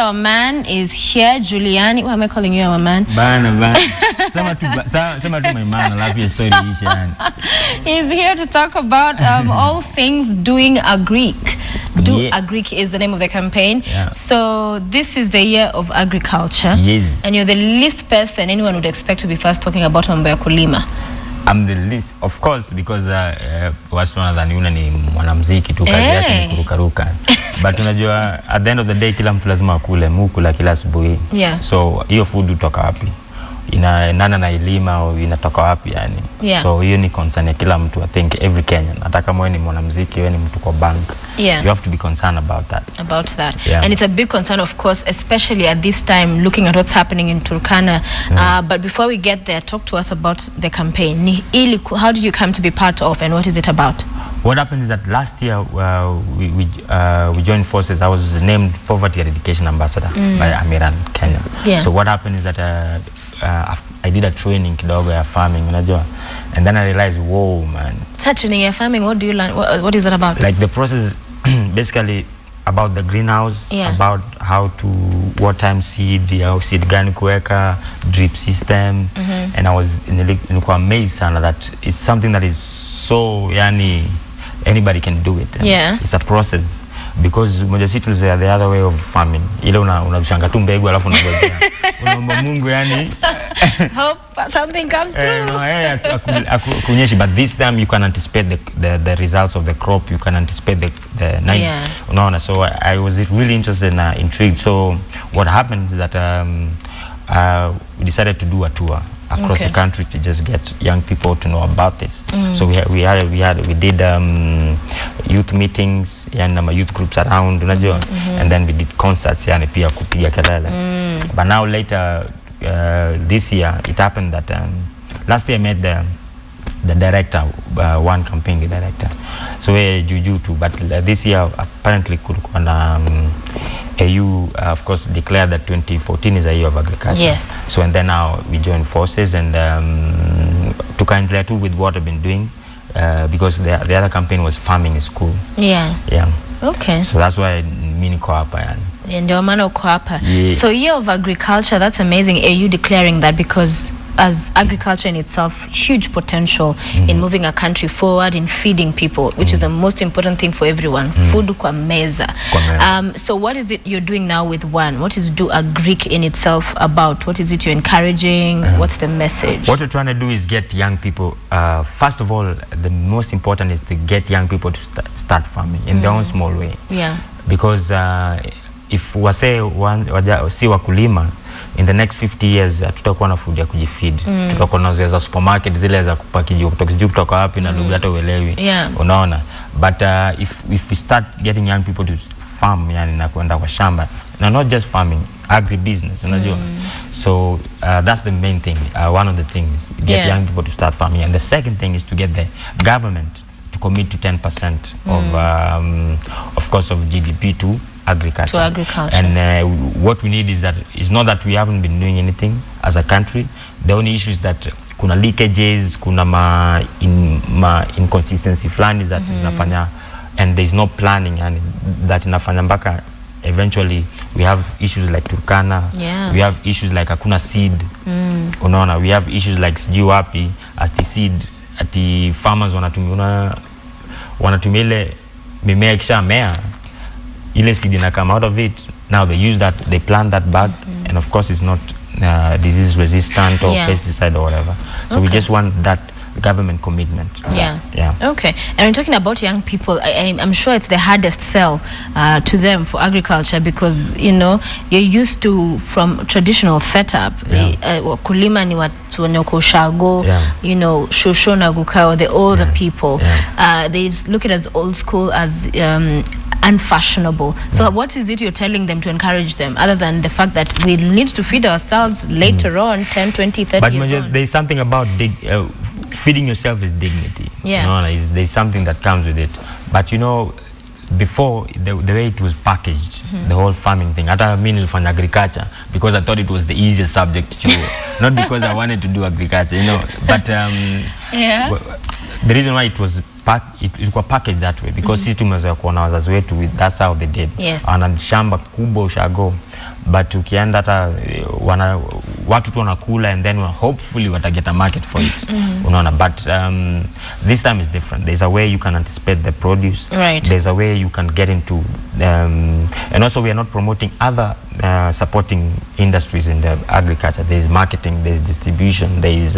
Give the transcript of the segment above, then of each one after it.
our man is here, Juliani. Why am I calling you our man? Bana. Sema tu my man, I love your story. He's here to talk about all things Doing Agric. Do Agric is the name of the campaign. Yeah. So this is the year of agriculture. Yes. And you're the least person anyone would expect to be first talking about mambo ya kulima. I'm the least, of course, because watu wanadhani una ni mwanamuziki tu, kazi yake ni kurukaruka. But unajua at the end of the day kila mtu lazima akule, mukula kila asubuhi. Yeah. So hiyo food utoka wapi? Nana na ilima au inatoka wapi yani? Yeah. So hiyo ni concern ya kila mtu. I think every Kenyan, hata kama wewe ni mwanamuziki, wewe ni mtu kwa bank. Yeah. You have to be concerned about that. Yeah. And it's a big concern, of course, especially at this time, looking at what's happening in Turkana. But before we get there, talk to us about the campaign. How did you come to be part of, and what is it about? What happened is that last year we joined forces. I was named Poverty Eradication Ambassador by Amiran, Kenya. Yeah. So what happened is that I did a training kidogo ya farming, unajua, and then I realized, whoa, man. Such training ya farming, what do you learn? What is that about? Like the process, basically about the greenhouse, about how to, what time seed, seed gani kuweka, drip system, and I was nilikuwa amazed sana that it's something that is so, yani, anybody can do it. Yeah. It's a process. Because moja situ is the other way of farming. Ile unashanga tu mbegu alafu unangojea. Unaomba Mungu yani hope something comes through. Kunyeshi, but this time you can anticipate the results of the crop. You can anticipate the night. Unaona, so I was really interested and intrigued. So what happened is that we decided to do a tour across the country to just get young people to know about this. So we did youth meetings and youth groups around, unajua, and then we did concerts yani pia kupiga kelele. But now later this year it happened that last year I met the director, one campaign director. So Juju too, but this year apparently kulikuwa na AU of course declared that 2014 is a year of agriculture. Yes. So and then now we joined forces and to kindly too with what I've been doing because the other campaign was farming in school. Yeah. Yeah. Okay. So that's why mimi niko hapa yani. Ndio maana uko hapa. So year of agriculture, that's amazing. AU declaring that because as agriculture in itself, huge potential in moving a country forward, in feeding people, which is the most important thing for everyone. Food kwa meza. So what is it you're doing now with one? What is Do Agric in itself about? What is it you're encouraging? What's the message? What we're trying to do is get young people, first of all, the most important is to get young people to start farming in their own small way. Yeah. Because if wase si wakulima, in the next 50 years tutakuwa na food ya kujifeed. Tutakuwa na zile za supermarket zile za kupakiji kutoka wapi na ndugu hata uelewi. Unaona, but if we start getting young people to farm yani na kwenda kwa shamba, na not just farming, agribusiness, unajua. So that's the main thing, one of the things, get young people to start farming. And the second thing is to get the government to commit to 10% of course of GDP to agriculture. And what we need is that it's not that we haven't been doing anything as a country. The only issue is that kuna leakages, kuna inconsistency fulani that zinafanya, and there's no planning and that inafanya mpaka eventually we have issues like Turkana. We have issues like hakuna seed. Unaona, we have issues like sijui wapi ati seed ati farmers wanatumia ile mimea kisha mea ile seed na come out of it. Now they use that, they plant that back, and of course it's not disease resistant or pesticide or whatever. So we just want that government commitment. Okay. And we're talking about young people. I'm sure it's the hardest sell to them for agriculture because, you know, you're used to from traditional setup. Kulima ni watu wanyoko ushago, you know, shosho na gukao, the older people. They look at it as old school, as unfashionable. So what is it you're telling them to encourage them, other than the fact that we need to feed ourselves later on, 10, 20, 30 years on? There's something about feeding yourself is dignity. You know, there's something that comes with it. But you know, before, the way it was packaged, the whole farming thing, hata mimi nilifanya agriculture because I thought it was the easiest subject to not because I wanted to do agriculture, you know, but the reason why it was packaged that way because sisi tumezoea kuona wazazi wetu, that's how they did. Ana shamba kubwa ushago, but ukienda hata watu tu wanakula and then hopefully wataget a market for it. Unaona, but this time is different. There's a way you can anticipate the produce. Right. There's a way you can get into and also we are not promoting other supporting industries in the agriculture. There's marketing, there's distribution, there's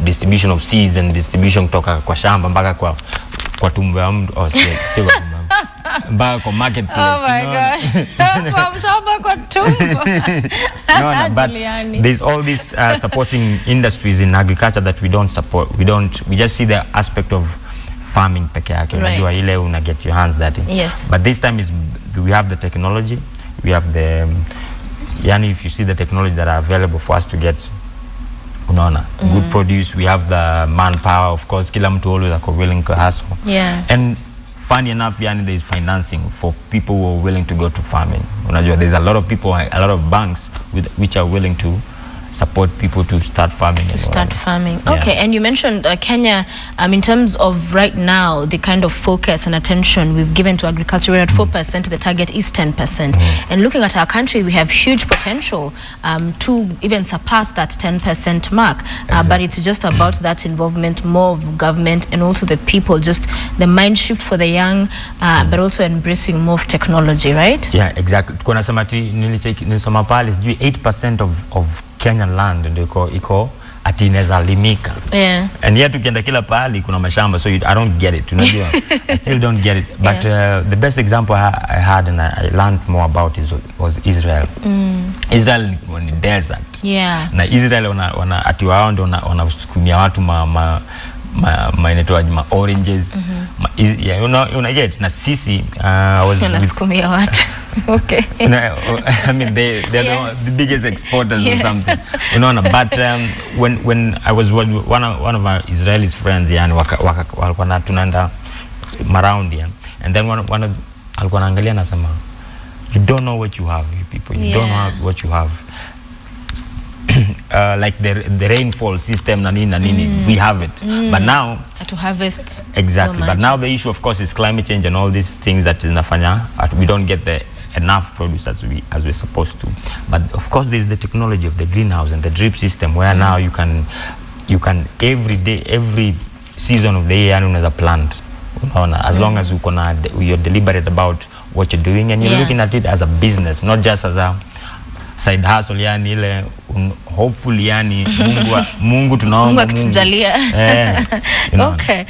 distribution of seeds and distribution kutoka kwa shamba mpaka kwa tumbo ya mtu sio kwa tumbo mpaka kwa marketplace. Oh my God. Kwa shamba kwa tumbo. No, but there's all these supporting industries in agriculture that we don't support. We just see the aspect of farming peke yake. Unajua ile una get your hands dirty. Yes. But this time we have the technology, we have the if you see the technology that are available for us to get good produce, we have the manpower, of course, kila mtu always are willing to hustle. Yeah. And funny enough, there is financing for people who are willing to go to farming. Unajua, there's a lot of people, a lot of banks which are willing to support people to start farming. Okay, and you mentioned Kenya, in terms of right now, the kind of focus and attention we've given to agriculture, we're at 4%, the target is 10%. And looking at our country, we have huge potential to even surpass that 10% mark. But it's just about that involvement, more of government and also the people, just the mind shift for the young, but also embracing more of technology, right? Yeah, exactly. Kuna samati nilisoma pale, 8% of Kenyan land iko ati inaweza limika. Yeah. And yet ukienda kila pahali kuna mashamba, so I don't get it, unajua. I still don't get it. But the best example I had and I learned more about was Israel. Israel ni desert. Yeah. Na Israel ati wao ndio wanasukumia watu ma oranges. Una get na sisi wanasukumia watu. Okay. I mean they're the biggest exporters or something. But when I was one of our Israeli friends walikuwa tunaenda around here, and then one alikuwa anaangalia nasema, you don't know what you have, you people. You don't know what you have. Like the rainfall system na nini, we have it. But now to harvest exactly. But now the issue, of course, is climate change and all these things that inafanya we don't get enough produce as we're supposed to. But of course, there's the technology of the greenhouse and the drip system where now you can every day, every season of the year unaweza plant. As long as you're deliberate about what you're doing and you're looking at it as a business, not just as a side hustle, ile hopefully Mungu tunaomba kutujalia. Okay.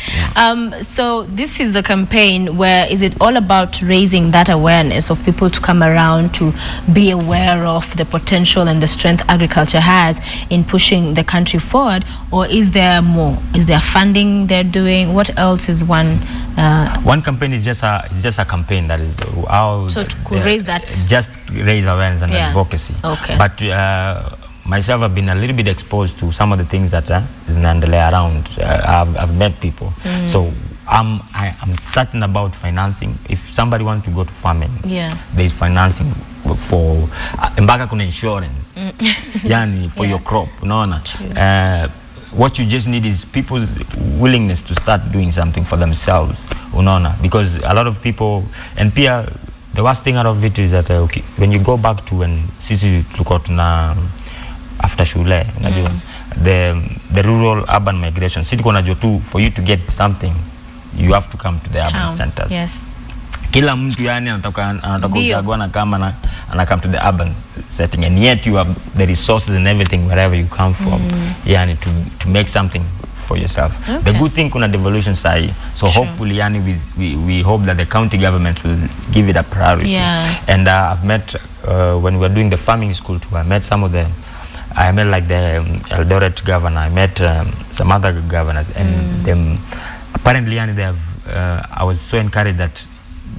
So this is a campaign where is it all about raising that awareness of people to come around to be aware of the potential and the strength agriculture has in pushing the country forward, or is there more? Is there funding they're doing? What else is one campaign is just a campaign that is so to raise that, just raise awareness and advocacy. Okay. But myself, I've been a little bit exposed to some of the things that is around. I've met people. So I'm certain about financing. If somebody wants to go to farming, there's financing for mpaka kuna insurance. For your crop, what you just need is people's willingness to start doing something for themselves, because a lot of people, and pia the worst thing out of it is that when you go back to when sisi tulikuwa tuna after shule, the rural urban migration, sisi tulikuwa najua tu for you to get something you have to come to the urban centers. Yes. Kila mtu anataka kuchagua na kama ana come to the urban setting, and yet you have the resources and everything wherever you come from, to make something for yourself. Okay. The good thing kuna devolution sai, so hopefully we hope that the county government will give it a priority. And I've met when we were doing the farming school too, I met like the Eldoret governor, I met some other governors, and them apparently they have I was so encouraged that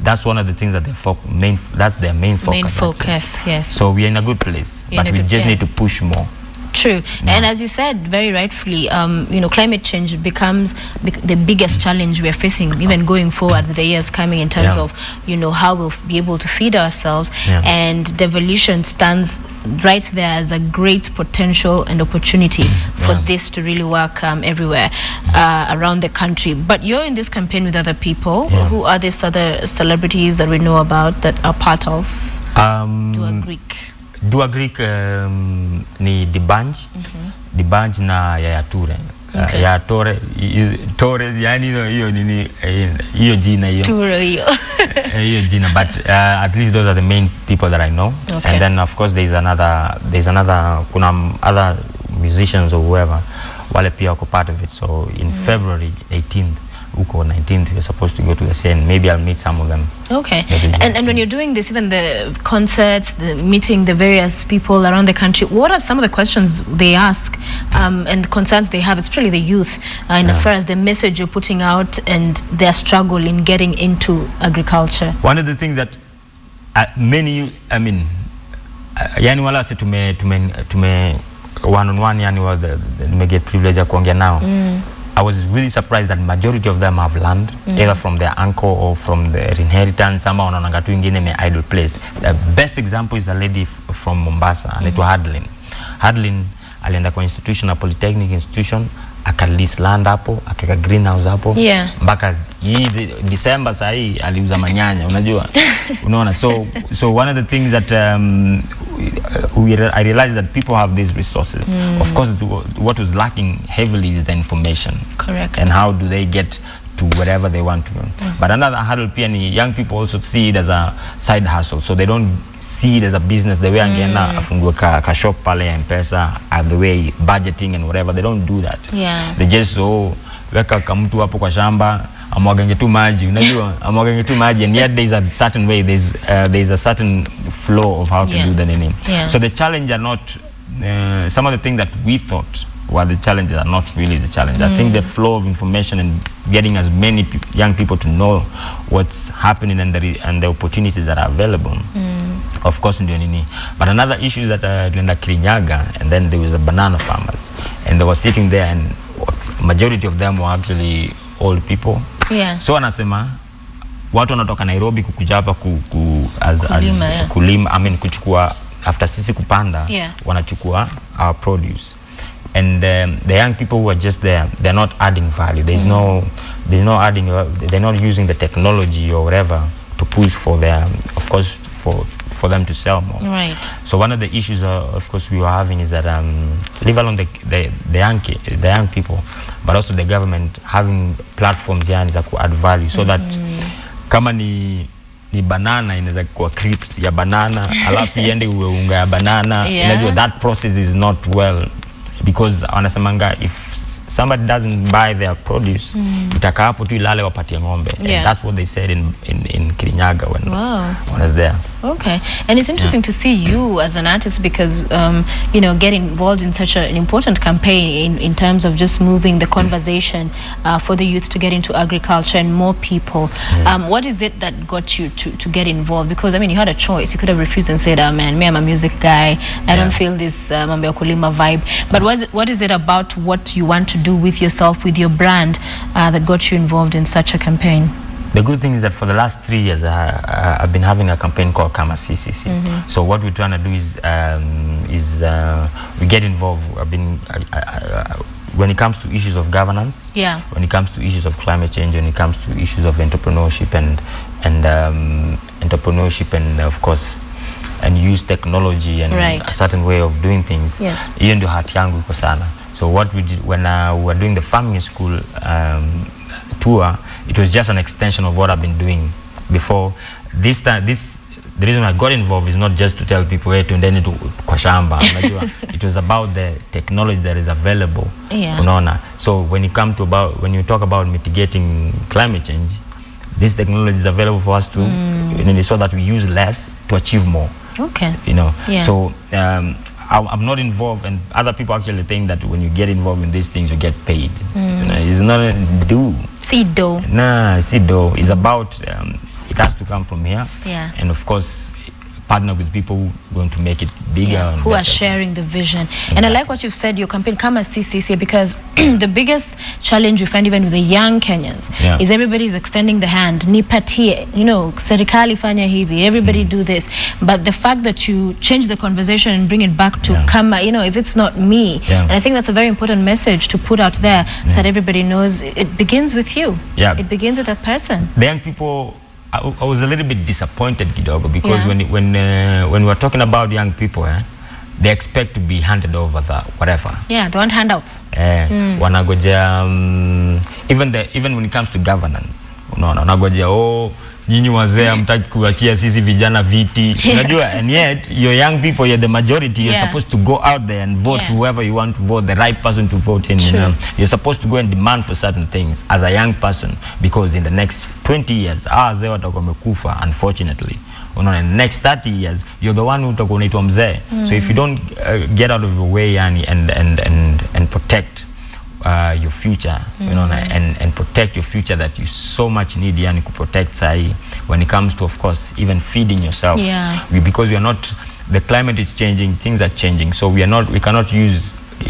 that's one of the things that that's their main focus. Yes. So we're in a good place, but we just need to push more. True. And as you said very rightfully, climate change becomes the biggest challenge we are facing even going forward with the years coming in terms of how we'll be able to feed ourselves, and devolution stands right there as a great potential and opportunity for this to really work everywhere around the country. But you're in this campaign with other people. Who are these other celebrities that we know about that are part of? Do Agric. Do Agric ni Dibanj na ya Ture. Okay. Ya Torres yani hiyo jina hiyo. Ture hiyo. Hiyo jina, but at least those are the main people that I know. Okay. And then of course there's another kuna other musicians or whoever wale pia wako part of it. So in February 18th uko 19th you're supposed to go to the scene. Maybe I'll meet some of them. Okay. And when you're doing this, even the concerts, the meeting the various people around the country, what are some of the questions they ask and the concerns they have, especially the youth, as far as the message you're putting out and their struggle in getting into agriculture? One of the things that many, I mean, yani wala se tume one-on-one yani we get privilege ya kuongea nao. I was really surprised that majority of them have learned either from their uncle or from their inheritance. Sama wanaonanga tu ingine me idle place. The best example is a lady from Mombasa anaitwa Hadlin alienda kwa institution, a polytechnic institution, akalease land hapo, akaweka greenhouse hapo, mpaka hii December saa hii aliuza manyanya, unajua. Unaona, so one of the things that I realized that people have these resources. Of course, what was lacking heavily is the information. Correct. And how do they get to wherever they want to go. But another hurdle pia ni young people also see it as a side hustle, so they don't see it as a business the way angeenda afungue ka shop pale ya M-Pesa, the way budgeting and whatever. They don't do that. They just weka kamtu hapo kwa shamba, amwagange tu maji, unajua, amwagange tu maji, and yet there's a certain way, there's a certain flow of how to do the name. So the challenge are not some of the things that we thought were the challenges are not really the challenge. I think the flow of information and getting as many young people to know what's happening and the opportunities that are available. Of course, ndio nini. But another issue is that tulienda Kirinyaga, and then there was a banana farmers, and they were sitting there, and majority of them were actually old people. So anasema watu wanatoka Nairobi kukuja hapa kulima, I mean kuchukua after sisi kupanda, wanachukua our produce. And the young people who are just there, they're not adding value. They're not using the technology or whatever to push for their, of course, for them to sell more. So one of the issues, of course, we were having is that leave alone the young people, but also the government having platforms za ku add value, so that kama ni banana inaweza kuwa crips ya banana, alafu iende uwe unga ya banana. Unajua, that process is not well, because wanasemanga if somebody doesn't buy their produce, itaka hapo tu ilale wapatie ng'ombe. And that's what they said in Kirinyaga when I was there. Okay. And it's interesting to see you as an artist, because you know, get involved in such an important campaign in terms of just moving the conversation for the youth to get into agriculture and more people. What is it that got you to get involved? Because I mean, you had a choice. You could have refused and said, man, me, I'm a music guy, I don't feel this mambo ya kulima vibe. But what is it about what you want to do with yourself, with your brand, that got you involved in such a campaign? The good thing is that for the last 3 years, I've been having a campaign called Kama CCC. So what we're trying to do is we get involved. When it comes to issues of governance, when it comes to issues of climate change, when it comes to issues of entrepreneurship and of course, and use technology and a certain way of doing things. Hiyo ndio hati yangu iko sana. So what we did when we were doing the farming school tour, it was just an extension of what I've been doing before. The reason I got involved is not just to tell people, hey, tuendeni tu kwa shamba. It was about the technology that is available. Unaona. So when you talk about mitigating climate change, this technology is available for us to, so that we use less to achieve more. You know. So I'm not involved, and other people actually think that when you get involved in these things, you get paid. You know, it's not a do. Sido. Nah, Sido is about, it has to come from here. And of course, partner with people who are going to make it bigger. And who are sharing the vision. And I like what you've said, your campaign, Kama CCC, because the biggest challenge we find even with the young Kenyans is everybody is extending the hand. Nipatie, you know, serikali fanya hivi, everybody do this. But the fact that you change the conversation and bring it back to Kama, you know, if it's not me. And I think that's a very important message to put out there, so that everybody knows it begins with you. It begins with that person. The young people, I was a little bit disappointed kidogo because when we're talking about young people, they expect to be handed over the whatever. Yeah, they want handouts. Wanagoja even when it comes to governance, wanagoja nyinyi wazee hamtaki kuachia sisi vijana viti. Unajua, and yet your young people, you're the majority, you're supposed to go out there and vote whoever you want to vote, the right person to vote in. You're supposed to go and demand for certain things as a young person, because in the next 20 years wazee watakuwa wamekufa, unfortunately. In the next 30 years you're the one who utakuwa unaitwa mzee. So if you don't get out of your way and protect your future, you know, and protect your future that you so much need, yani to protect sai when it comes to, of course, even feeding yourself. Because we are not, the climate is changing, things are changing, so we cannot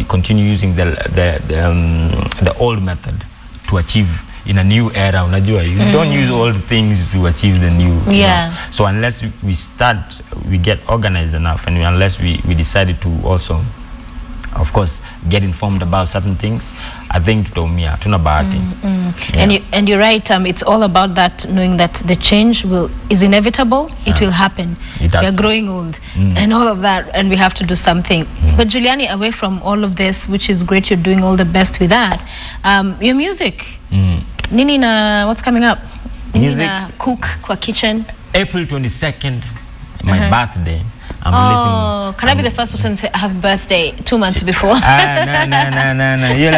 continue using the old method to achieve in a new era. Unajua, you don't use old things to achieve the new. You know? So unless we get organized enough, and unless we decided to also, of course, get informed about certain things, I think tutaumia, tuna bahati. And you're right, it's all about that, knowing that the change is inevitable. It will happen. We're growing old and all of that, and we have to do something. But Juliani, away from all of this, which is great, you're doing all the best with that, your music, nini na what's coming up? Nini na cook kwa kitchen? April 22nd, my birthday. I'm can I be the first person to say happy birthday 2 months before? No. Hiyo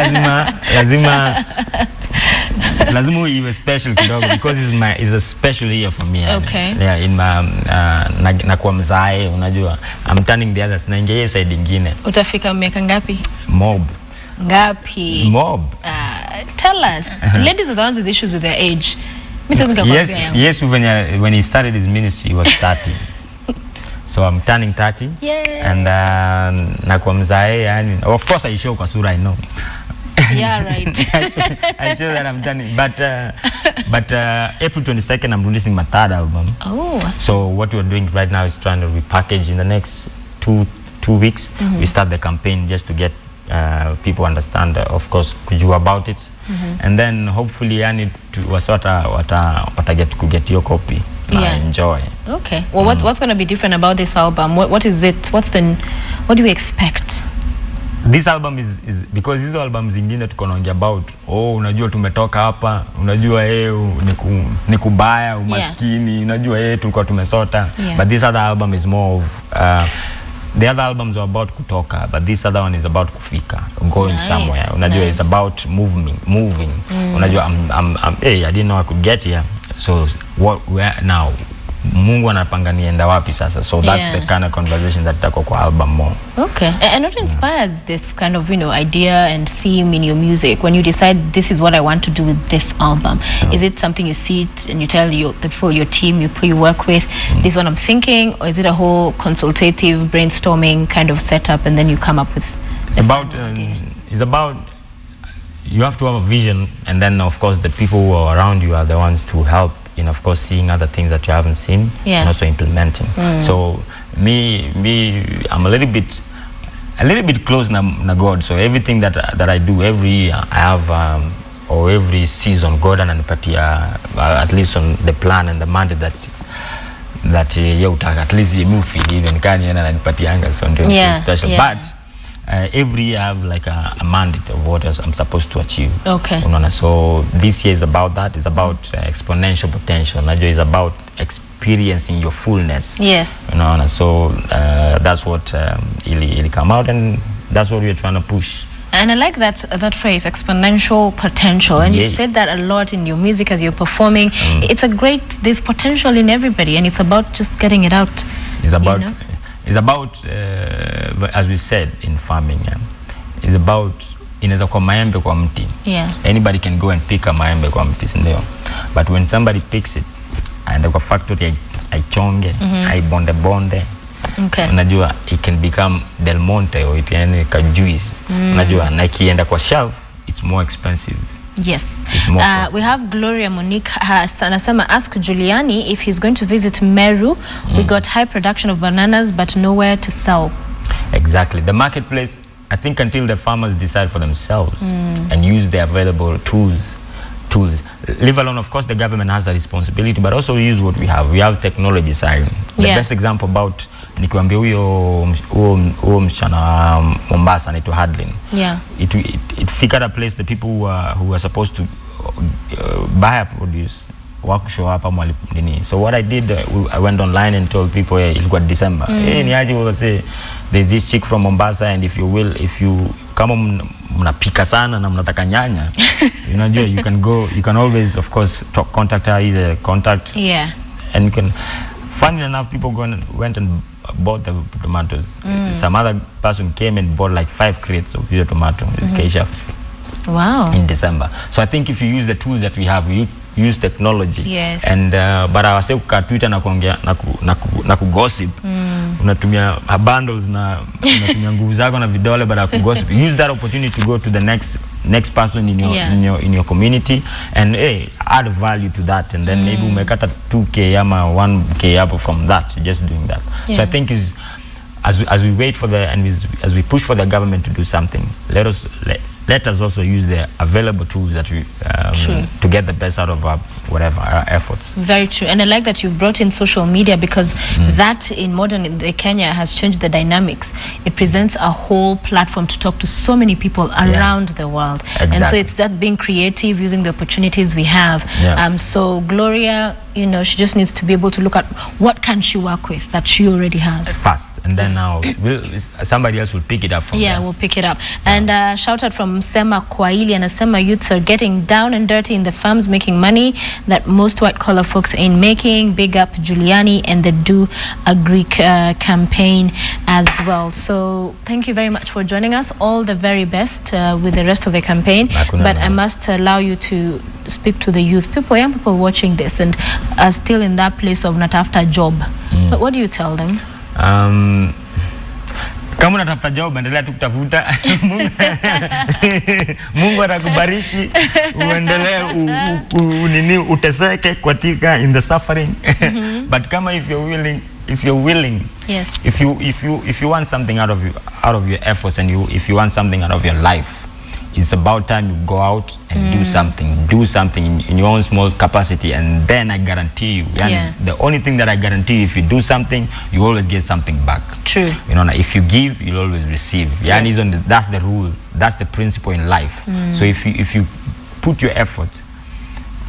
lazima iwe special kidogo, because it's a special year for me. Okay. Yeah, in my na kwa mzae, unajua, I'm turning the others, naingia hiyo side nyingine. Utafika miaka ngapi? Mob. Ngapi? Mob. Tell us. Ladies are the ones with issues with their age. Yes, when he started his ministry, he was 30. So I'm turning 30. And na kwa mzae, yani, of course I show kwa sura, I know. Yeah, right. I show that I'm turning, but April 22nd I'm releasing my third album. So what we're doing right now is trying to repackage in the next two weeks. We start the campaign just to get people understand, of course, kujua about it, and then hopefully yani wata get your copy. Enjoy. Okay. Well, what's going to be different about this album? What is it? What do we expect? This album is because these albums zingine tuko naongea about, unajua tumetoka hapa, unajua ni kubaya, umaskini, unajua tulikuwa tumesota. But this other album is more of the other albums are about kutoka, but this other one is about kufika, going somewhere. Unajua, it's about moving. Unajua, I didn't know I could get here. So where now? Mungu anapanga nienda wapi sasa? So that's the kind of conversation that tako kwa album more. Okay. And what inspires this kind of, idea and theme in your music when you decide this is what I want to do with this album? Is it something you see it and you tell the people, your team, you work with, this is what I'm thinking, or is it a whole consultative brainstorming kind of setup and then you come up with? It's about you have to have a vision, and then of course the people who are around you are the ones to help in, of course, seeing other things that you haven't seen and also implementing. So me I'm a little bit close na God. So everything that I do every year, I have or every season, God ananipatia at least on the plan and the mandate that at least you move even kani ananipatianga something special. But every year I have like a mandate of what I'm supposed to achieve. Okay. So this year is about that. It's about exponential potential. It's about experiencing your fullness. Yes. So that's what it'll come out, and that's what we're trying to push. And I like that phrase, exponential potential. And you've said that a lot in your music as you're performing. It's there's potential in everybody, and it's about just getting it out. It's about, as we said in farming, it's about inaweza kwa maembe kwa mti. Anybody can go and pick a maembe kwa mti, sindio? But when somebody picks it, aenda kwa factory, aichonge, aibonde, unajua, it can become Del Monte or it can ka juice. Unajua, na ikienda kwa shelf, it's more expensive. Yes. We have Gloria Monique anasema, ask Juliani if he's going to visit Meru. We got high production of bananas but nowhere to sell. Exactly. The marketplace, I think until the farmers decide for themselves and use the available tools tools. Leave alone, of course, the government has a responsibility, but also use what we have. We have technology side. The best example about nikiambia huyo msichana Mombasa anaitwa Hadlin. Yeah. It figured a place the people who are supposed to buy a produce show up nini. So what I did, I went online and told people, hey, ilikuwa December. Hey, ni aje will say there's this chick from Mombasa, and if you kama mnapika sana na mnataka nyanya, you can always, of course, contact her, either contact. Yeah. And you can, funny enough, people went and bought the tomatoes. Some other person came and bought like 5 crates of your tomato, Keisha. Wow. In December. So I think if you use the tools that we have, we use technology. Yes. And but I was saying kwa Twitter na kuongea na kugossip. Unatumia bundles na unatumia nguvu zako na vidole baada ya kugossip. Use that opportunity to go to the next person in your community and add value to that, and then maybe umekata 2k ama 1k up from that, just doing that. So I think as we wait for as we push for the government to do something, let us also use the available tools that we to get the best out of our efforts. Very true. And I like that you've brought in social media, because that in modern Kenya has changed the dynamics. It presents a whole platform to talk to so many people around the world. Exactly. And so it's that being creative, using the opportunities we have. So Gloria, she just needs to be able to look at what can she work with that she already has. Fast. And then now somebody else will pick it up from there. We'll pick it up. And shout out from Sema Kwaili, and Sema youths are getting down and dirty in the farms, making money that most white collar folks ain't making. Big up Juliani and the Do Agric campaign as well. So thank you very much for joining us. All the very best with the rest of the campaign. But I must allow you to speak to the youth, young people watching this and are still in that place of not after a job. But what do you tell them? Kama unatafuta job, endelea tu kutafuta. Mungu atakubariki, uendelee uteseke katika in the suffering. But kama if you're willing, yes, if you want something out of your efforts, and if you want something out of your life, it's about time you go out and do something in your own small capacity, and then I guarantee you, the only thing that I guarantee you, if you do something, you always get something back. True. If you give, you'll always receive. Yes. That's the rule. That's the principle in life. So if you put your effort,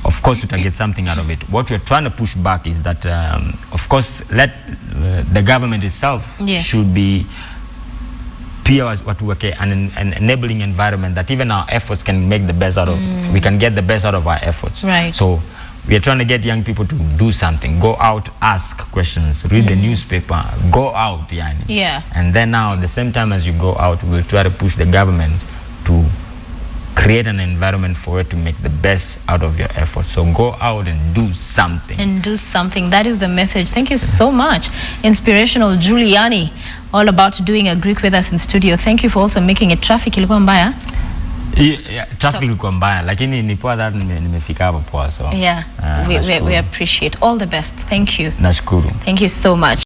of course you can get something out of it. What we're trying to push back is that, of course, the government itself should be an enabling environment that even our efforts can make the best out of. We can get the best out of our efforts. Right. So we are trying to get young people to do something. Go out, ask questions, read the newspaper, go out, Yeah. And then now, at the same time as you go out, we'll try to push the government to create an environment for it to make the best out of your efforts. So go out and do something. That is the message. Thank you so much. Inspirational Juliani, all about doing a Greek with us in studio. Thank you for also making it. Traffic ilikuwa mbaya? Traffic ilikuwa mbaya, lakini ni poa that nimefika hapo poa, so we appreciate. All the best. Thank you. Nashukuru. Thank you so much.